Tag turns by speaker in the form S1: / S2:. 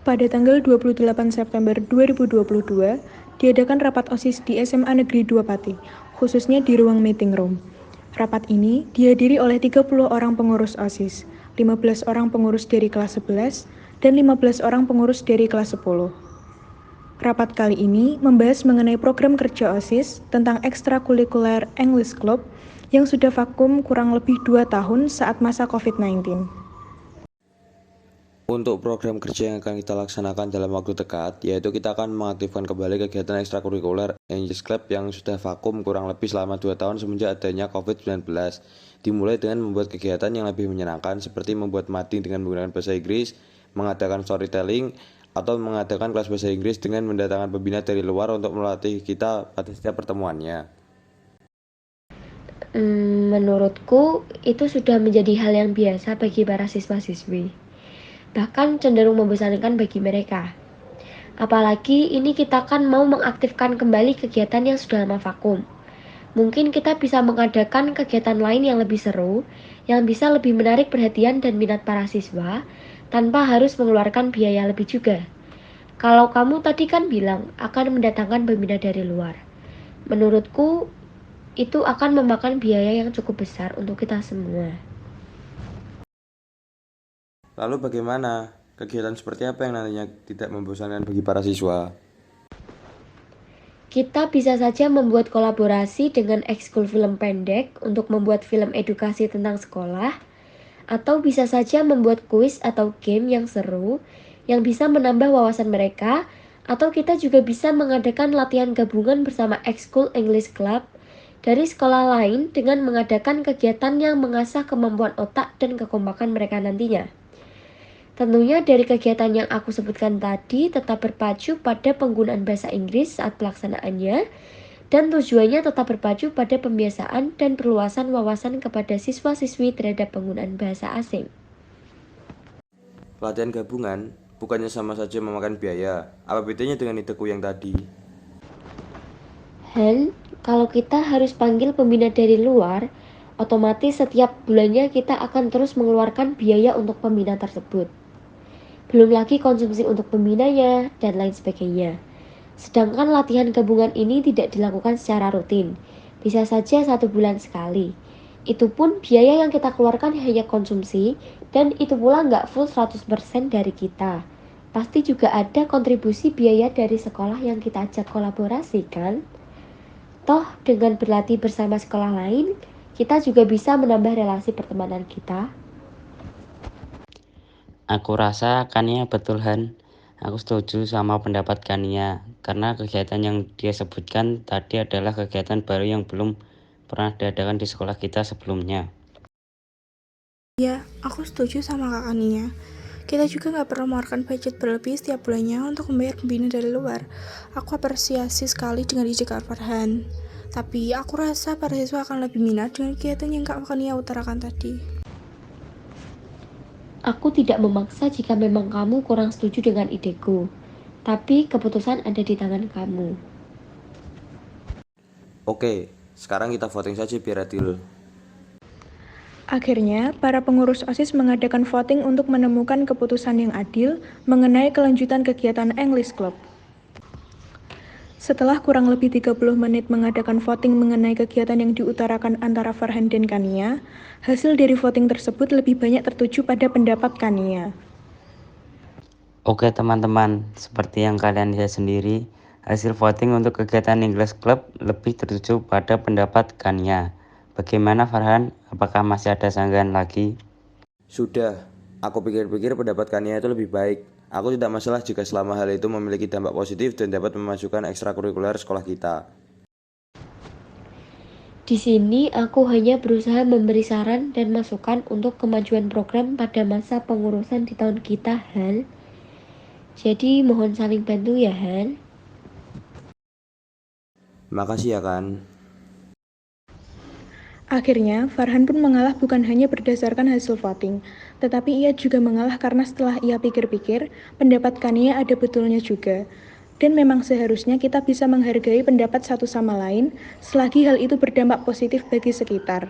S1: Pada tanggal 28 September 2022, diadakan rapat OSIS di SMA Negeri 2 Pati, khususnya di ruang meeting room. Rapat ini dihadiri oleh 30 orang pengurus OSIS, 15 orang pengurus dari kelas 11, dan 15 orang pengurus dari kelas 10. Rapat kali ini membahas mengenai program kerja OSIS tentang ekstrakurikuler English Club yang sudah vakum kurang lebih 2 tahun saat masa COVID-19.
S2: Untuk program kerja yang akan kita laksanakan dalam waktu dekat, yaitu kita akan mengaktifkan kembali kegiatan ekstrakurikuler English Club yang sudah vakum kurang lebih selama 2 tahun semenjak adanya COVID-19. Dimulai dengan membuat kegiatan yang lebih menyenangkan seperti membuat mading dengan menggunakan bahasa Inggris, mengadakan storytelling, atau mengadakan kelas bahasa Inggris dengan mendatangkan pembina dari luar untuk melatih kita pada setiap pertemuannya.
S3: Menurutku, itu sudah menjadi hal yang biasa bagi para siswa-siswi. Bahkan cenderung membosankan bagi mereka. Apalagi ini kita kan mau mengaktifkan kembali kegiatan yang sudah lama vakum. Mungkin kita bisa mengadakan kegiatan lain yang lebih seru, yang bisa lebih menarik perhatian dan minat para siswa, tanpa harus mengeluarkan biaya lebih juga. Kalau kamu tadi kan bilang akan mendatangkan pembina dari luar. Menurutku, itu akan memakan biaya yang cukup besar untuk kita semua.
S2: Lalu bagaimana? Kegiatan seperti apa yang nantinya tidak membosankan bagi para siswa?
S3: Kita bisa saja membuat kolaborasi dengan ekskul film pendek untuk membuat film edukasi tentang sekolah, atau bisa saja membuat kuis atau game yang seru yang bisa menambah wawasan mereka, atau kita juga bisa mengadakan latihan gabungan bersama ekskul English Club dari sekolah lain dengan mengadakan kegiatan yang mengasah kemampuan otak dan kekompakan mereka nantinya. Tentunya dari kegiatan yang aku sebutkan tadi tetap berpacu pada penggunaan bahasa Inggris saat pelaksanaannya, dan tujuannya tetap berpacu pada pembiasaan dan perluasan wawasan kepada siswa-siswi terhadap penggunaan bahasa asing.
S2: Latihan gabungan bukannya sama saja memakan biaya. Apa bedanya dengan ideku yang tadi?
S3: Kalau kita harus panggil pembina dari luar, otomatis setiap bulannya kita akan terus mengeluarkan biaya untuk pembina tersebut. Belum lagi konsumsi untuk pembinanya, dan lain sebagainya. Sedangkan latihan gabungan ini tidak dilakukan secara rutin, bisa saja 1 bulan sekali. Itu pun biaya yang kita keluarkan hanya konsumsi, dan itu pula nggak full 100% dari kita. Pasti juga ada kontribusi biaya dari sekolah yang kita ajak kolaborasi kan? Toh dengan berlatih bersama sekolah lain, kita juga bisa menambah relasi pertemanan kita.
S4: Aku rasa Kania betul Han. Aku setuju sama pendapat Kania karena kegiatan yang dia sebutkan tadi adalah kegiatan baru yang belum pernah diadakan di sekolah kita sebelumnya.
S5: Ya, aku setuju sama Kak Nia. Kita juga nggak perlu mengeluarkan budget berlebih setiap bulannya untuk membayar pembina dari luar. Aku apresiasi sekali dengan ide Kak Farhan. Tapi aku rasa para siswa akan lebih minat dengan kegiatan yang Kak Nia utarakan tadi.
S3: Aku tidak memaksa jika memang kamu kurang setuju dengan ideku, tapi keputusan ada di tangan kamu.
S2: Oke, sekarang kita voting saja biar adil.
S1: Akhirnya, para pengurus OSIS mengadakan voting untuk menemukan keputusan yang adil mengenai kelanjutan kegiatan English Club. Setelah kurang lebih 30 menit mengadakan voting mengenai kegiatan yang diutarakan antara Farhan dan Kania, hasil dari voting tersebut lebih banyak tertuju pada pendapat Kania.
S4: Oke teman-teman, seperti yang kalian lihat sendiri, hasil voting untuk kegiatan English Club lebih tertuju pada pendapat Kania. Bagaimana Farhan? Apakah masih ada sanggahan lagi?
S2: Sudah, aku pikir-pikir pendapat Kania itu lebih baik. Aku tidak masalah jika selama hal itu memiliki dampak positif dan dapat memajukan ekstrakurikuler sekolah kita.
S3: Di sini aku hanya berusaha memberi saran dan masukan untuk kemajuan program pada masa pengurusan di tahun kita, Han. Jadi mohon saling bantu ya, Han.
S2: Makasih ya kan.
S1: Akhirnya, Farhan pun mengalah bukan hanya berdasarkan hasil voting, tetapi ia juga mengalah karena setelah ia pikir-pikir, pendapat Kania ada betulnya juga. Dan memang seharusnya kita bisa menghargai pendapat satu sama lain, selagi hal itu berdampak positif bagi sekitar.